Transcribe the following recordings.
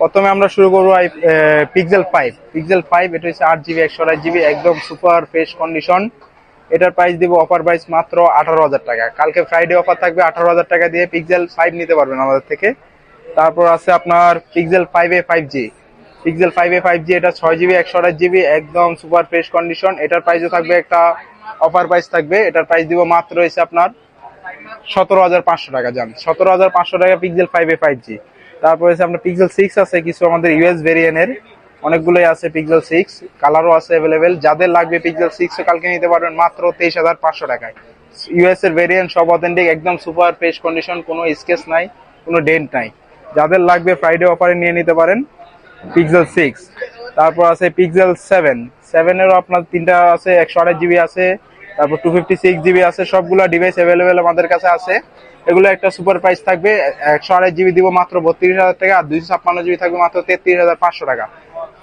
প্রথমে আমরা শুরু করবো পিক্সেল 5। এটা হচ্ছে 8 জিবি 128 জিবি, একদম সুপার ফ্রেশ কন্ডিশন। এটার প্রাইস দিব অফার প্রাইস মাত্র 18,000 টাকা। কালকে ফ্রাইডে অফার থাকবে, 18,000 টাকা দিয়ে পিক্সেল 5 নিতে পারবেন আমাদের থেকে। তারপর আছে আপনার পিক্সেল 5a 5G। এটা 6 জিবি 128 জিবি, একদম সুপার ফ্রেশ কন্ডিশন। এটার প্রাইসও থাকবে একটা অফার প্রাইস থাকবে। এটার প্রাইস দিব মাত্র হয়েছে আপনার 17,500 টাকা। যান 17,500 টাকা পিক্সেল 5a 5G। তারপর হচ্ছে আপনার পিক্সেল 6 আছে, কিছু আমাদের ইউএস ভেরিয়েন্টের অনেকগুলোই আছে। পিক্সেল 6 কালারও আছে অ্যাভেলেবেল। যাদের লাগবে পিক্সেল 6 কালকে নিতে পারবেন মাত্র 23,500 টাকায়। ইউএস এর ভেরিয়েন্ট সব অথেন্টিক, একদম সুপার ফ্রেশ কন্ডিশন, কোনো স্কেচ নাই, কোনো ডেন্ট নাই। যাদের লাগবে ফ্রাইডে অফারে নিয়ে নিতে পারেন পিক্সেল 6। তারপর আছে পিক্সেল 7 এরও আপনার তিনটা আছে, 128 জিবি আছে, তারপর 256 জিবি আছে। সবগুলা ডিভাইস অ্যাভেলেবেল আমাদের কাছে আছে। এগুলো একটা সুপার প্রাইস থাকবে। 128 জিবি দিব মাত্র 32,000 টাকা, আর 256 জিবি থাকবে মাত্র 33,500 টাকা।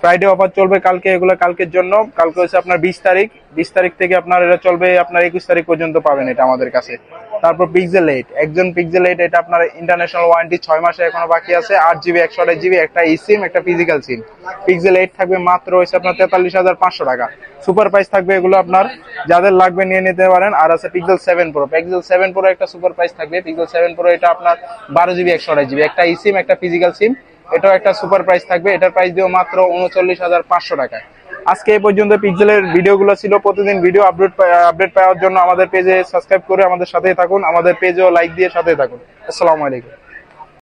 ফ্রাইডে অফার চলবে কালকে, এগুলো কালকের জন্য। কালকে হচ্ছে আপনার 20 তারিখ। 20 তারিখ থেকে আপনার এটা চলবে আপনার 21 তারিখ পর্যন্ত পাবেন এটা আমাদের কাছে। তারপর পিক্সেল 8 এটা আপনার ইন্টারন্যাশনাল ওয়ারেন্টি 6 মাসে এখনো বাকি আছে। 8 জিবি 128 জিবি, একটা সিম, একটা ফিজিক্যাল সিম। পিক্সেল 8 থাকবে মাত্র হচ্ছে আপনার 43,500 টাকা। সুপার প্রাইস থাকবে এগুলো আপনার, যাদের লাগবে নিয়ে নিতে পারেন। আর আছে পিক্সেল 7 প্রো একটা সুপার প্রাইস থাকবে। পিক্সেল 7 প্রো এটা আপনার 12 জিবি 128 জিবি, একটা সিম, একটা ফিজিক্যাল সিম। এটাও একটা সুপার প্রাইস থাকবে। এটার প্রাইস দিও মাত্র 39,500 টাকায়। আজকে এই পর্যন্ত পিক্সেলের ভিডিওগুলো ছিল। প্রতিদিন ভিডিও আপডেট পাওয়ার জন্য আমাদের পেজে সাবস্ক্রাইব করে আমাদের সাথেই থাকুন, আমাদের পেজেও লাইক দিয়ে সাথেই থাকুন। আসসালামু আলাইকুম।